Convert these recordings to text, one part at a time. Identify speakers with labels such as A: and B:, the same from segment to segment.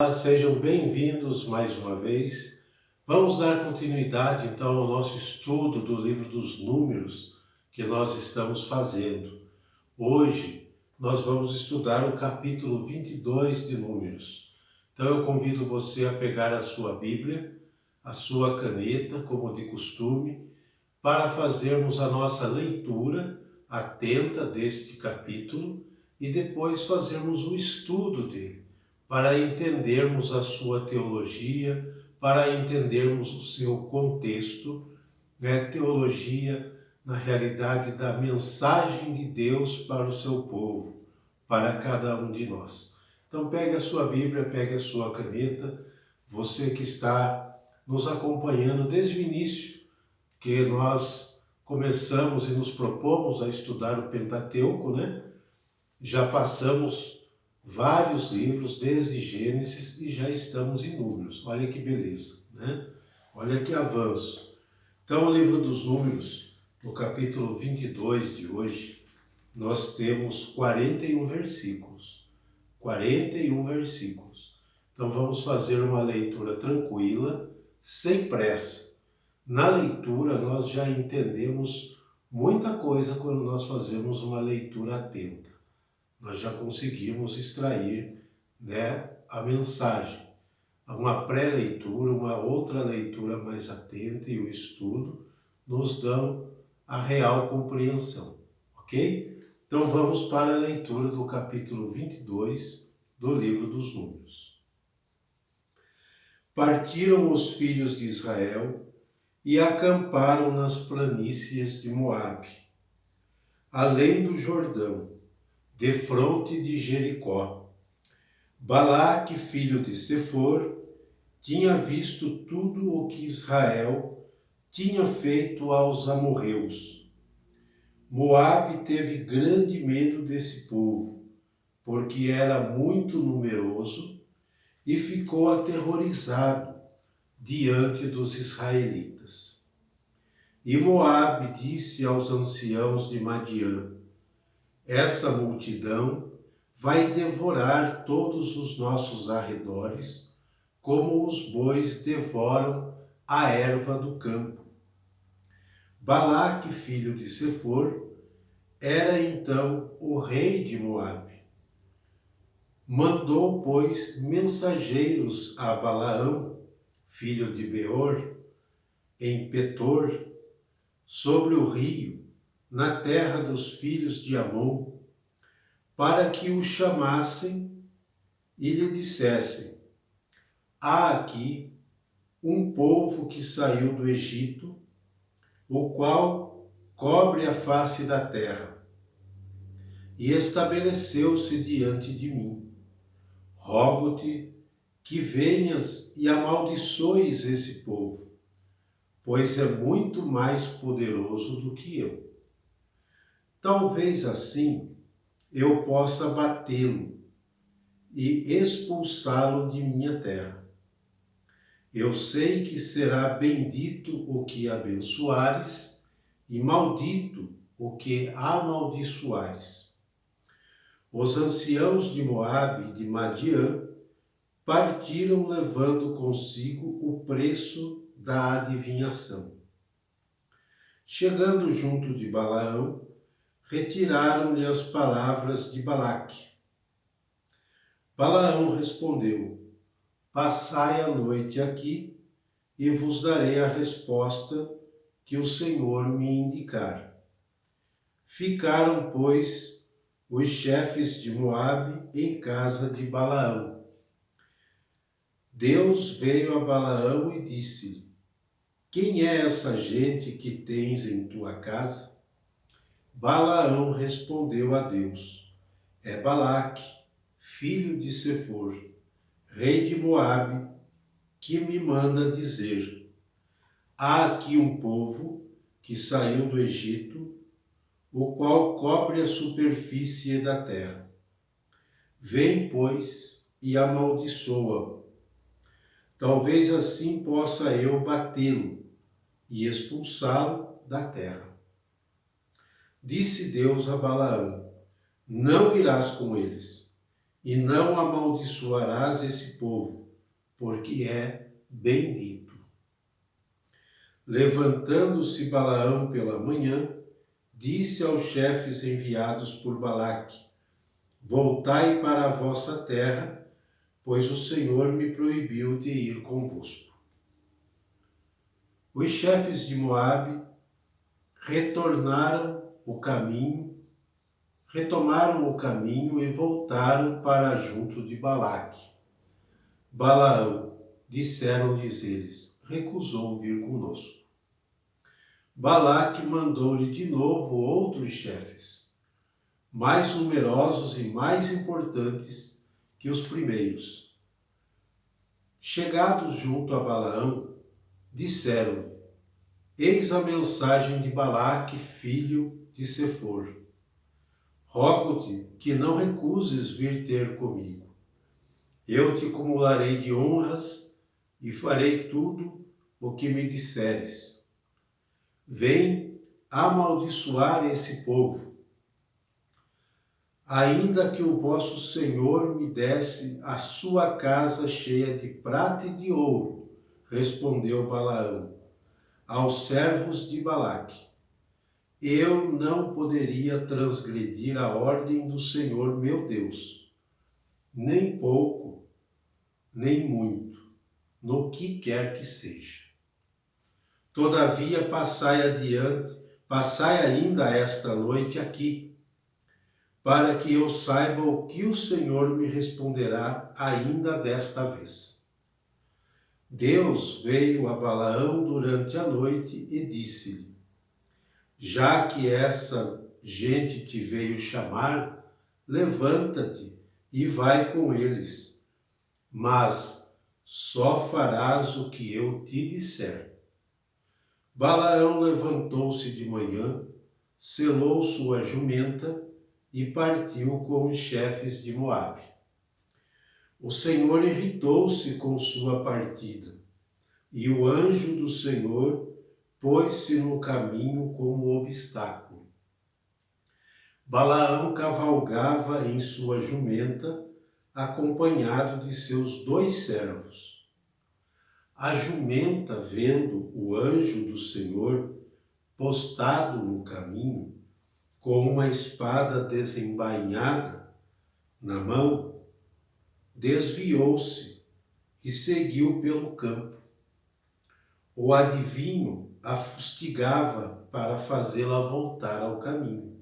A: Sejam bem-vindos mais uma vez. Vamos dar continuidade então ao nosso estudo do livro dos Números que nós estamos fazendo. Hoje nós vamos estudar o capítulo 22 de Números. Então eu convido você a pegar a sua Bíblia, a sua caneta, como de costume, para fazermos a nossa leitura atenta deste capítulo e depois fazermos o estudo dele, para entendermos a sua teologia, para entendermos o seu contexto, teologia na realidade da mensagem de Deus para o seu povo, para cada um de nós. Então pegue a sua Bíblia, pegue a sua caneta, você que está nos acompanhando desde o início, que nós começamos e nos propomos a estudar o Pentateuco, Já passamos vários livros desde Gênesis e já estamos em Números. Olha que beleza, Olha que avanço. Então, o livro dos Números, no capítulo 22 de hoje, nós temos 41 versículos. 41 versículos. Então, vamos fazer uma leitura tranquila, sem pressa. Na leitura, nós já entendemos muita coisa quando nós fazemos uma leitura atenta. Nós já conseguimos extrair a mensagem. Uma pré-leitura, uma outra leitura mais atenta e o estudo nos dão a real compreensão, ok? Então vamos para a leitura do capítulo 22 do livro dos Números. Partiram os filhos de Israel e acamparam nas planícies de Moabe, além do Jordão, defronte de Jericó. Balaque, filho de Sefor, tinha visto tudo o que Israel tinha feito aos amorreus. Moabe teve grande medo desse povo, porque era muito numeroso, e ficou aterrorizado diante dos israelitas. E Moabe disse aos anciãos de Madiã: essa multidão vai devorar todos os nossos arredores, como os bois devoram a erva do campo. Balaque, filho de Sefor, era então o rei de Moabe. Mandou, pois, mensageiros a Balaão, filho de Beor, em Petor, sobre o rio, na terra dos filhos de Amon, para que o chamassem e lhe dissessem: há aqui um povo que saiu do Egito, o qual cobre a face da terra, e estabeleceu-se diante de mim. Rogo-te que venhas e amaldiçoes esse povo, pois é muito mais poderoso do que eu. Talvez assim eu possa batê-lo e expulsá-lo de minha terra. Eu sei que será bendito o que abençoares e maldito o que amaldiçoares. Os anciãos de Moabe e de Madiã partiram levando consigo o preço da adivinhação. Chegando junto de Balaão, retiraram-lhe as palavras de Balaque. Balaão respondeu: passai a noite aqui e vos darei a resposta que o Senhor me indicar. Ficaram, pois, os chefes de Moabe em casa de Balaão. Deus veio a Balaão e disse-lhe: quem é essa gente que tens em tua casa? Balaão respondeu a Deus: é Balaque, filho de Sefor, rei de Moabe, que me manda dizer: há aqui um povo que saiu do Egito, o qual cobre a superfície da terra. Vem, pois, e amaldiçoa-o. Talvez assim possa eu batê-lo e expulsá-lo da terra. Disse Deus a Balaão: não irás com eles, e não amaldiçoarás esse povo, porque é bendito. Levantando-se Balaão pela manhã, disse aos chefes enviados por Balaque: Voltai para a vossa terra, pois o Senhor me proibiu de ir convosco. Os chefes de Moabe retomaram o caminho e voltaram para junto de Balaque. Balaão, disseram-lhes eles, recusou vir conosco. Balaque mandou-lhe de novo outros chefes, mais numerosos e mais importantes que os primeiros. Chegados junto a Balaão, disseram: Eis a mensagem de Balaque, filho de Sefor. Rogo-te que não recuses vir ter comigo. Eu te acumularei de honras e farei tudo o que me disseres. Vem amaldiçoar esse povo. Ainda que o vosso Senhor me desse a sua casa cheia de prata e de ouro, respondeu Balaão aos servos de Balaque. Eu não poderia transgredir a ordem do Senhor meu Deus, nem pouco, nem muito, no que quer que seja. Todavia passai ainda esta noite aqui, para que eu saiba o que o Senhor me responderá ainda desta vez. Deus veio a Balaão durante a noite e disse-lhe: Já que essa gente te veio chamar, levanta-te e vai com eles, mas só farás o que eu te disser. Balaão levantou-se de manhã, selou sua jumenta e partiu com os chefes de Moabe. O Senhor irritou-se com sua partida, e o anjo do Senhor pôs-se no caminho como obstáculo. Balaão cavalgava em sua jumenta, acompanhado de seus 2 servos. A jumenta, vendo o anjo do Senhor postado no caminho, com uma espada desembainhada na mão, desviou-se e seguiu pelo campo. O adivinho a fustigava para fazê-la voltar ao caminho.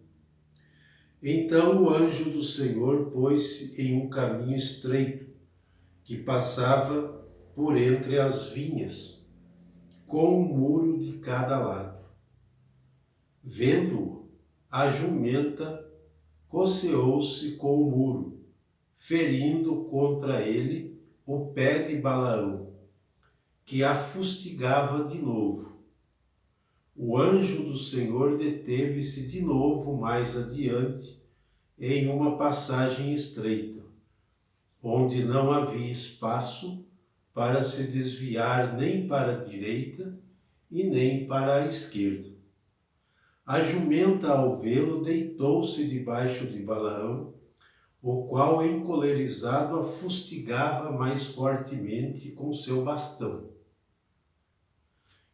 A: Então o anjo do Senhor pôs-se em um caminho estreito, que passava por entre as vinhas, com um muro de cada lado. Vendo-o, a jumenta coceou-se com o muro, ferindo contra ele o pé de Balaão, que a fustigava de novo. O anjo do Senhor deteve-se de novo mais adiante, em uma passagem estreita, onde não havia espaço para se desviar nem para a direita e nem para a esquerda. A jumenta, ao vê-lo, deitou-se debaixo de Balaão, o qual, encolerizado, a fustigava mais fortemente com seu bastão.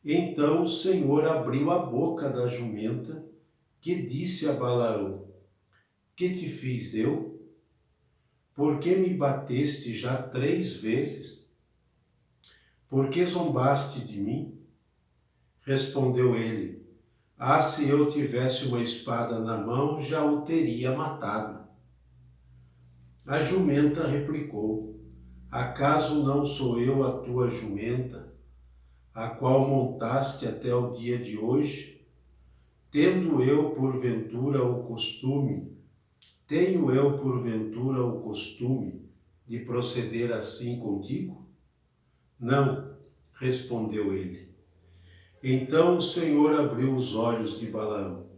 A: Então o Senhor abriu a boca da jumenta, que disse a Balaão: Que te fiz eu? Por que me bateste já 3 vezes? Por que zombaste de mim? Respondeu ele: se eu tivesse uma espada na mão, já o teria matado. A jumenta replicou: Acaso não sou eu a tua jumenta, a qual montaste até o dia de hoje? Tenho eu porventura o costume de proceder assim contigo? Não, respondeu ele. Então o Senhor abriu os olhos de Balaão,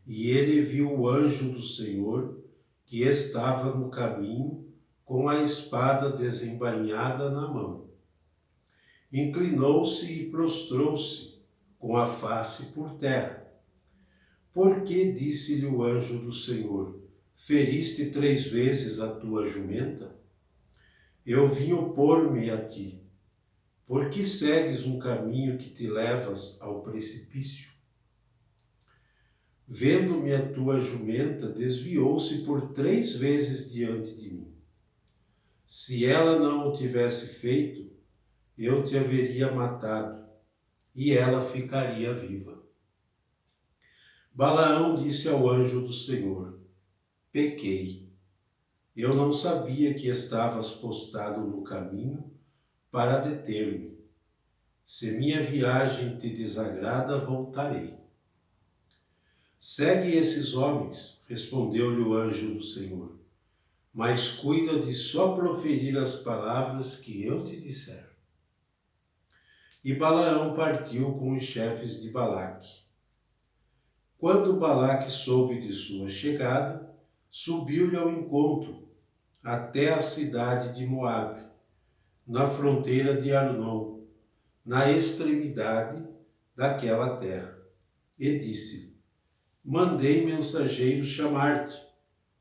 A: e ele viu o anjo do Senhor, que estava no caminho, com a espada desembainhada na mão. Inclinou-se e prostrou-se, com a face por terra. Porque disse-lhe o anjo do Senhor: Feriste 3 vezes a tua jumenta? Eu vim opor-me a ti. Por que segues um caminho que te levas ao precipício? Vendo-me a tua jumenta, desviou-se por 3 vezes diante de mim. Se ela não o tivesse feito, eu te haveria matado, e ela ficaria viva. Balaão disse ao anjo do Senhor: Pequei. Eu não sabia que estavas postado no caminho para deter-me. Se minha viagem te desagrada, voltarei. Segue esses homens, respondeu-lhe o anjo do Senhor, mas cuida de só proferir as palavras que eu te disser. E Balaão partiu com os chefes de Balaque. Quando Balaque soube de sua chegada, subiu-lhe ao encontro até a cidade de Moabe, na fronteira de Arnon, na extremidade daquela terra, e disse: Mandei mensageiros chamar-te,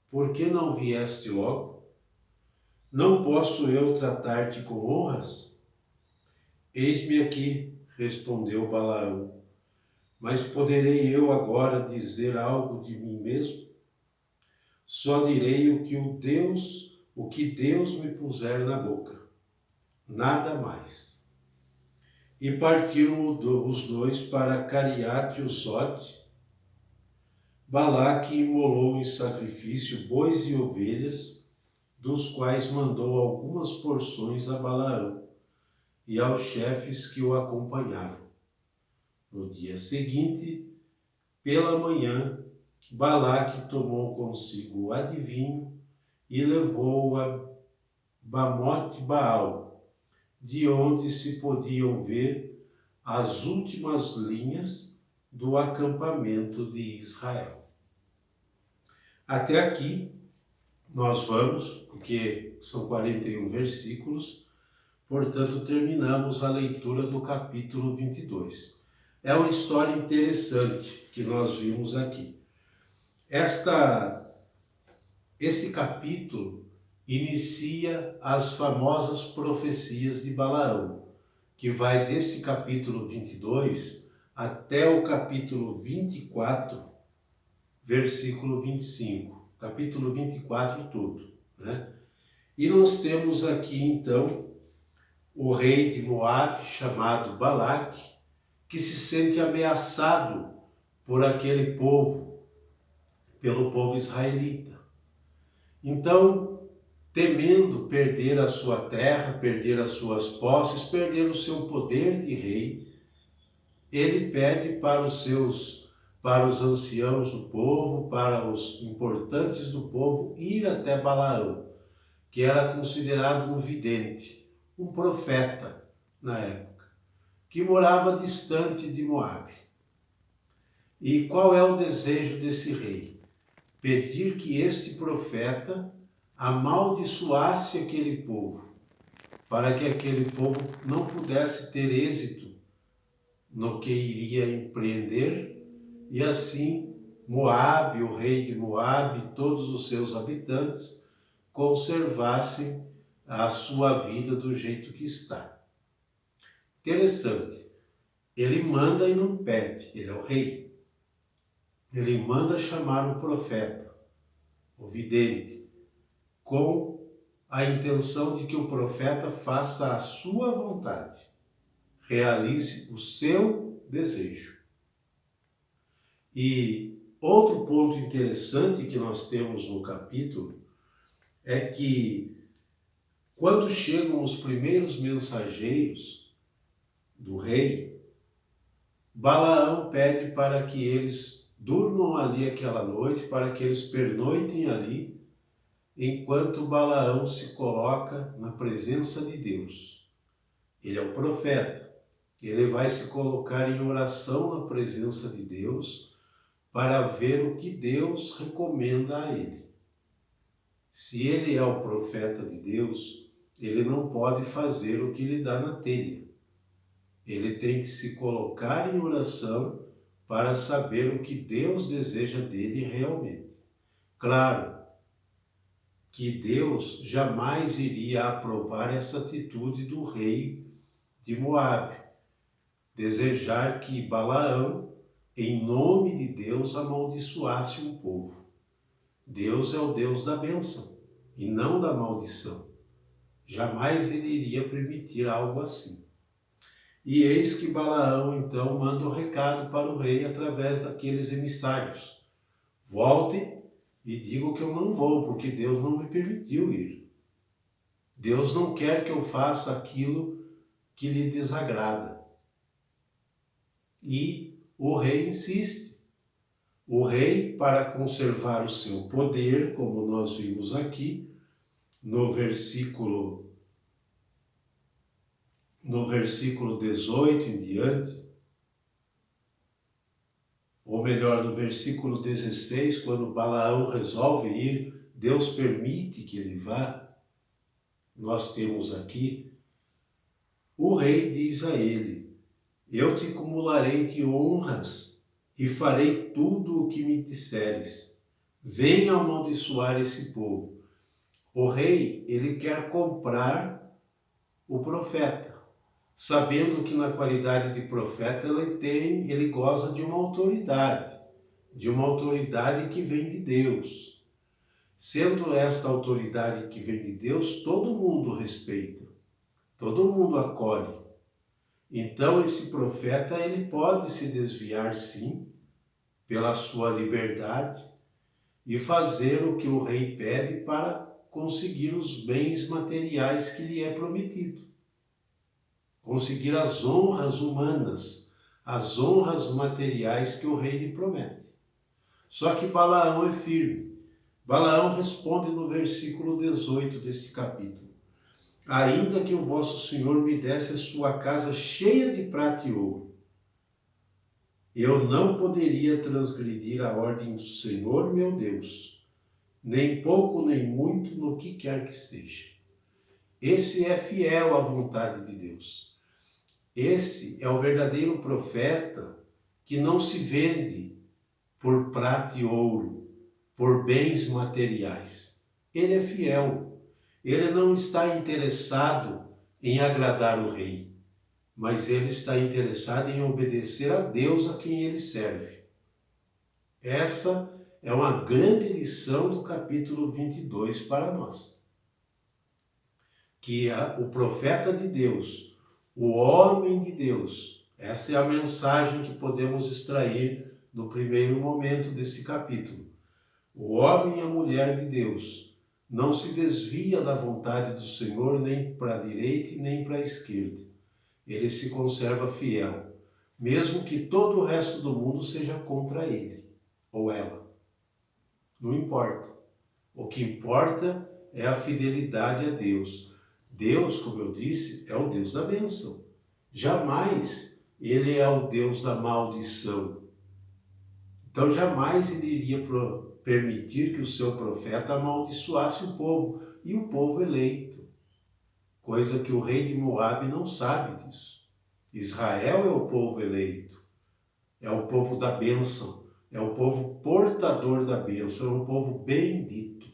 A: por que não vieste logo? Não posso eu tratar-te com honras? Eis-me aqui, respondeu Balaão, mas poderei eu agora dizer algo de mim mesmo? Só direi o que Deus me puser na boca, nada mais. E partiram os dois para Cariate-Uzote. Balaque imolou em sacrifício bois e ovelhas, dos quais mandou algumas porções a Balaão e aos chefes que o acompanhavam. No dia seguinte, pela manhã, Balaque tomou consigo o adivinho e levou-o a Bamote Baal, de onde se podiam ver as últimas linhas do acampamento de Israel. Até aqui nós vamos, porque são 41 versículos, portanto terminamos a leitura do capítulo 22. É uma história interessante que nós vimos aqui. Esse capítulo inicia as famosas profecias de Balaão, que vai deste capítulo 22 até o capítulo 24, versículo 25. Capítulo 24 tudo, né? E nós temos aqui, então, o rei de Moabe, chamado Balaque, que se sente ameaçado por aquele povo, pelo povo israelita. Então, temendo perder a sua terra, perder as suas posses, perder o seu poder de rei, ele pede para os anciãos do povo, para os importantes do povo, ir até Balaão, que era considerado um vidente, um profeta na época, que morava distante de Moabe. E qual é o desejo desse rei? Pedir que este profeta amaldiçoasse aquele povo, para que aquele povo não pudesse ter êxito no que iria empreender, e assim Moabe, o rei de Moabe, e todos os seus habitantes conservassem a sua vida do jeito que está. Interessante, ele manda e não pede, ele é o rei. Ele manda chamar o profeta, o vidente, com a intenção de que o profeta faça a sua vontade, realize o seu desejo. E outro ponto interessante que nós temos no capítulo é que quando chegam os primeiros mensageiros do rei, Balaão pede para que eles durmam ali aquela noite, para que eles pernoitem ali, enquanto Balaão se coloca na presença de Deus. Ele é o profeta, ele vai se colocar em oração na presença de Deus para ver o que Deus recomenda a ele. Se ele é o profeta de Deus, ele não pode fazer o que lhe dá na telha. Ele tem que se colocar em oração para saber o que Deus deseja dele realmente. Claro, que Deus jamais iria aprovar essa atitude do rei de Moabe, desejar que Balaão, em nome de Deus, amaldiçoasse um povo. Deus é o Deus da bênção e não da maldição. Jamais ele iria permitir algo assim. E eis que Balaão, então, manda o recado para o rei através daqueles emissários. Voltem e digam que eu não vou, porque Deus não me permitiu ir. Deus não quer que eu faça aquilo que lhe desagrada. E o rei insiste. O rei, para conservar o seu poder, como nós vimos aqui, no versículo 18 em diante, ou melhor, no versículo 16, quando Balaão resolve ir, Deus permite que ele vá. Nós temos aqui, o rei diz a ele: eu te cumularei de honras e farei tudo o que me disseres. Venha amaldiçoar esse povo. O rei, ele quer comprar o profeta, sabendo que na qualidade de profeta ele goza de uma autoridade que vem de Deus. Sendo esta autoridade que vem de Deus, todo mundo respeita, todo mundo acolhe. Então esse profeta, ele pode se desviar sim, pela sua liberdade, e fazer o que o rei pede para conseguir os bens materiais que lhe é prometido. Conseguir as honras humanas, as honras materiais que o rei lhe promete. Só que Balaão é firme. Balaão responde no versículo 18 deste capítulo: ainda que o vosso Senhor me desse a sua casa cheia de prata e ouro, eu não poderia transgredir a ordem do Senhor meu Deus, nem pouco nem muito no que quer que seja. Esse é fiel à vontade de Deus. Esse é o verdadeiro profeta que não se vende por prata e ouro, por bens materiais. Ele é fiel. Ele não está interessado em agradar o rei, mas ele está interessado em obedecer a Deus a quem ele serve. Essa é uma grande lição do capítulo 22 para nós. Que o profeta de Deus, o homem de Deus, essa é a mensagem que podemos extrair no primeiro momento desse capítulo. O homem e a mulher de Deus não se desvia da vontade do Senhor nem para a direita e nem para a esquerda. Ele se conserva fiel, mesmo que todo o resto do mundo seja contra ele ou ela. Não importa. O que importa é a fidelidade a Deus. Deus, como eu disse, é o Deus da bênção. Jamais ele é o Deus da maldição. Então jamais ele iria permitir que o seu profeta amaldiçoasse o povo, e o povo eleito. Coisa que o rei de Moabe não sabe disso. Israel é o povo eleito, é o povo da bênção, é o povo portador da bênção, é um povo bendito.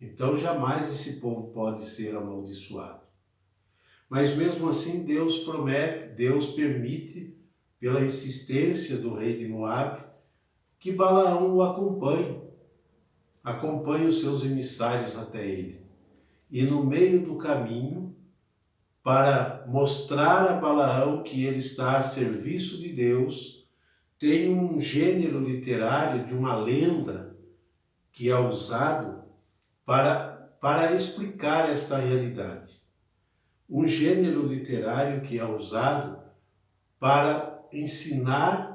A: Então jamais esse povo pode ser amaldiçoado. Mas mesmo assim Deus promete, Deus permite, pela insistência do rei de Moabe, que Balaão o acompanhe os seus emissários até ele. E no meio do caminho, para mostrar a Balaão que ele está a serviço de Deus, tem um gênero literário de uma lenda que é usado para explicar esta realidade. Um gênero literário que é usado para ensinar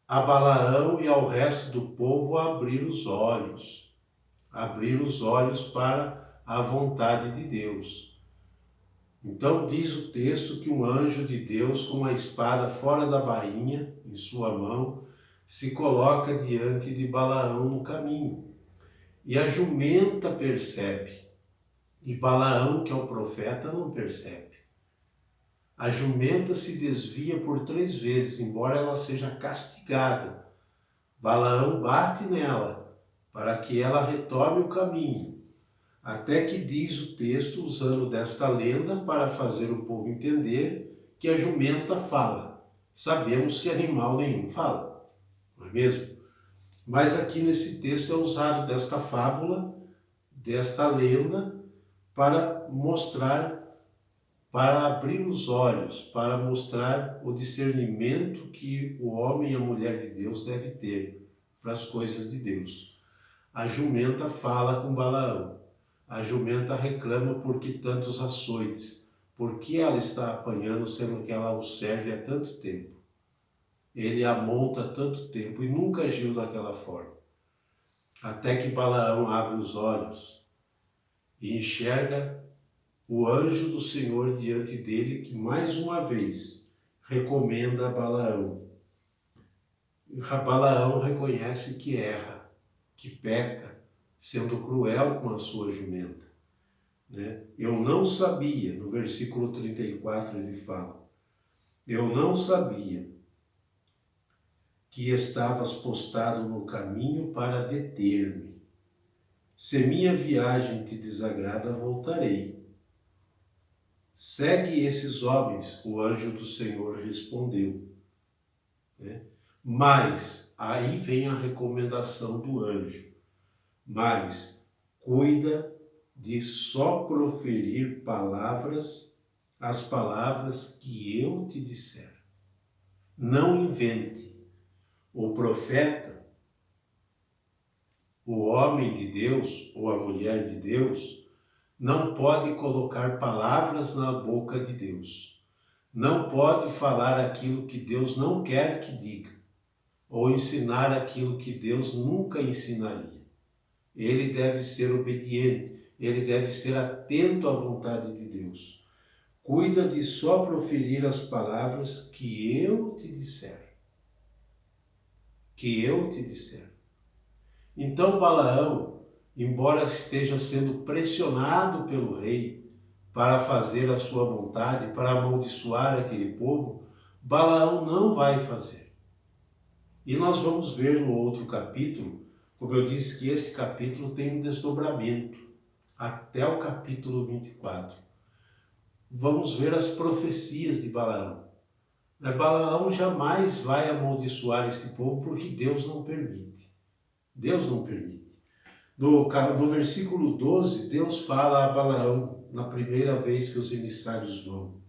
A: a Balaão e ao resto do povo a abrir os olhos para a vontade de Deus. Então diz o texto que um anjo de Deus, com uma espada fora da bainha, em sua mão, se coloca diante de Balaão no caminho. E a jumenta percebe, e Balaão, que é o profeta, não percebe. A jumenta se desvia por 3 vezes, embora ela seja castigada. Balaão bate nela, para que ela retome o caminho. Até que diz o texto, usando desta lenda para fazer o povo entender que a jumenta fala. Sabemos que animal nenhum fala, não é mesmo? Mas aqui nesse texto é usado desta fábula, desta lenda, para mostrar, para abrir os olhos, para mostrar o discernimento que o homem e a mulher de Deus devem ter para as coisas de Deus. A jumenta fala com Balaão. A jumenta reclama por que tantos açoites, por que ela está apanhando, sendo que ela o serve há tanto tempo. Ele a monta há tanto tempo e nunca agiu daquela forma. Até que Balaão abre os olhos e enxerga o anjo do Senhor diante dele, que mais uma vez recomenda a Balaão. Balaão reconhece que erra, que peca, sendo cruel com a sua jumenta. Eu não sabia, no versículo 34 ele fala, eu não sabia que estavas postado no caminho para deter-me. Se minha viagem te desagrada, voltarei. Segue esses homens, o anjo do Senhor respondeu. Mas, aí vem a recomendação do anjo, mas cuida de só proferir as palavras que eu te disser. Não invente. O profeta, o homem de Deus ou a mulher de Deus, não pode colocar palavras na boca de Deus. Não pode falar aquilo que Deus não quer que diga, ou ensinar aquilo que Deus nunca ensinaria. Ele deve ser obediente, ele deve ser atento à vontade de Deus. Cuida de só proferir as palavras que eu te disser. Que eu te disser. Então Balaão, embora esteja sendo pressionado pelo rei para fazer a sua vontade, para amaldiçoar aquele povo, Balaão não vai fazer. E nós vamos ver no outro capítulo, como eu disse, que este capítulo tem um desdobramento, até o capítulo 24. Vamos ver as profecias de Balaão. Balaão jamais vai amaldiçoar esse povo porque Deus não permite. Deus não permite. No versículo 12, Deus fala a Balaão, na primeira vez que os emissários vão: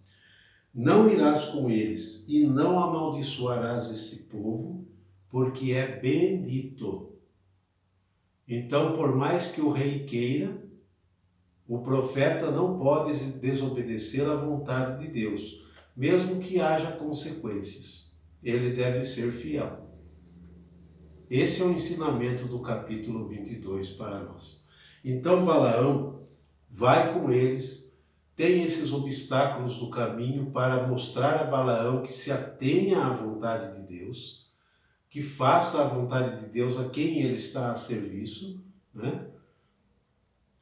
A: não irás com eles e não amaldiçoarás esse povo, porque é bendito. Então, por mais que o rei queira, o profeta não pode desobedecer à vontade de Deus, mesmo que haja consequências. Ele deve ser fiel. Esse é o ensinamento do capítulo 22 para nós. Então Balaão vai com eles, tem esses obstáculos do caminho para mostrar a Balaão que se atenha à vontade de Deus, que faça a vontade de Deus a quem ele está a serviço,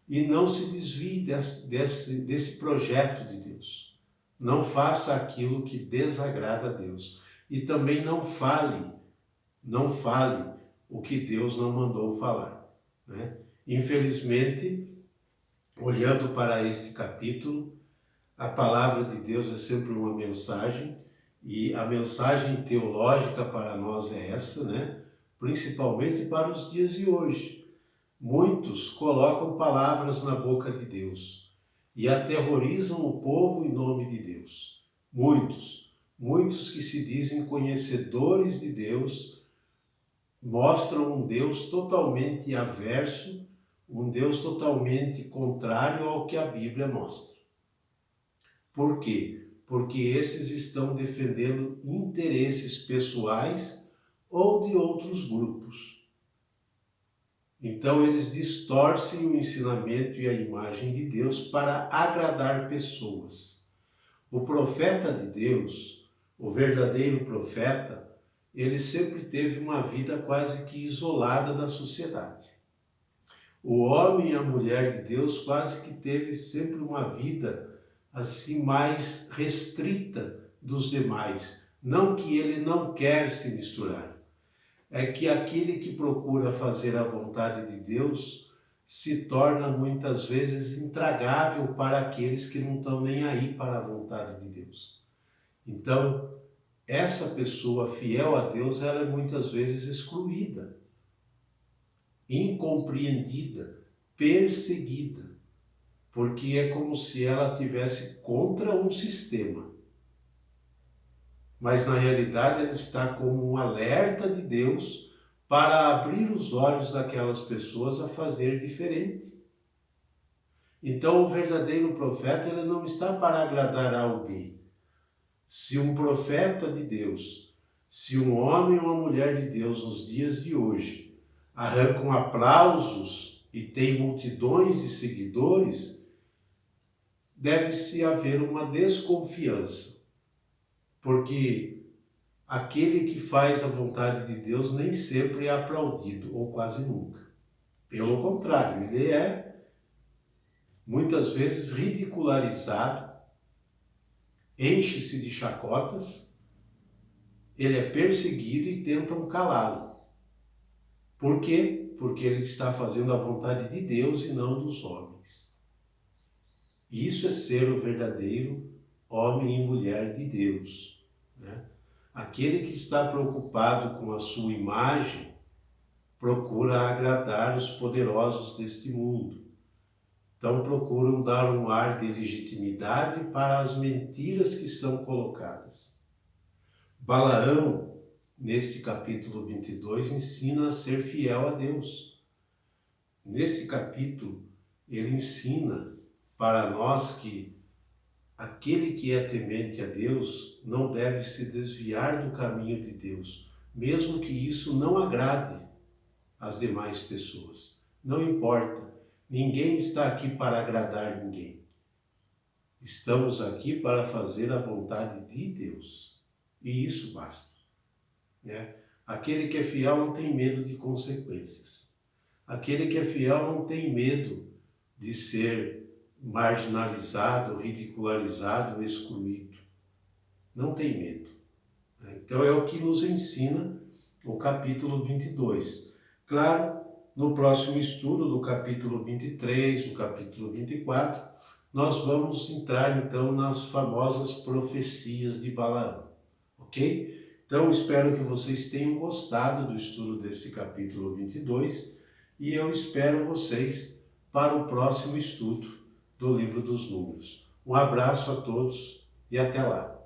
A: e não se desvie desse projeto de Deus. Não faça aquilo que desagrada a Deus. E também não fale o que Deus não mandou falar. Infelizmente, olhando para esse capítulo, a palavra de Deus é sempre uma mensagem, e a mensagem teológica para nós é essa, principalmente para os dias de hoje. Muitos colocam palavras na boca de Deus e aterrorizam o povo em nome de Deus. Muitos que se dizem conhecedores de Deus, mostram um Deus totalmente averso, um Deus totalmente contrário ao que a Bíblia mostra. Por quê? Porque esses estão defendendo interesses pessoais ou de outros grupos. Então eles distorcem o ensinamento e a imagem de Deus para agradar pessoas. O profeta de Deus, o verdadeiro profeta, ele sempre teve uma vida quase que isolada da sociedade. O homem e a mulher de Deus quase que teve sempre uma vida assim mais restrita dos demais. Não que ele não quer se misturar, é que aquele que procura fazer a vontade de Deus se torna muitas vezes intragável para aqueles que não estão nem aí para a vontade de Deus. Então, essa pessoa fiel a Deus, ela é muitas vezes excluída, incompreendida, perseguida, porque é como se ela tivesse contra um sistema. Mas na realidade ela está como um alerta de Deus para abrir os olhos daquelas pessoas a fazer diferente. Então o verdadeiro profeta, ele não está para agradar a alguém. Se um profeta de Deus, se um homem ou uma mulher de Deus nos dias de hoje arrancam aplausos e tem multidões de seguidores, deve-se haver uma desconfiança, porque aquele que faz a vontade de Deus nem sempre é aplaudido, ou quase nunca. Pelo contrário, ele é muitas vezes ridicularizado, enche-se de chacotas, ele é perseguido e tentam calá-lo. Por quê? Porque ele está fazendo a vontade de Deus e não dos homens. Isso é ser o verdadeiro homem e mulher de Deus, né? Aquele que está preocupado com a sua imagem procura agradar os poderosos deste mundo. Então procuram dar um ar de legitimidade para as mentiras que são colocadas. Balaão, neste capítulo 22, ensina a ser fiel a Deus. Neste capítulo, ele ensina para nós que aquele que é temente a Deus não deve se desviar do caminho de Deus, mesmo que isso não agrade às demais pessoas. Não importa, ninguém está aqui para agradar ninguém. Estamos aqui para fazer a vontade de Deus. E isso basta, né? Aquele que é fiel não tem medo de consequências. Aquele que é fiel não tem medo de ser marginalizado, ridicularizado, excluído. Não tem medo. Então é o que nos ensina o capítulo 22. Claro, no próximo estudo do capítulo 23, do capítulo 24, nós vamos entrar então nas famosas profecias de Balaão, ok? Então espero que vocês tenham gostado do estudo desse capítulo 22 e eu espero vocês para o próximo estudo do Livro dos Números. Um abraço a todos e até lá!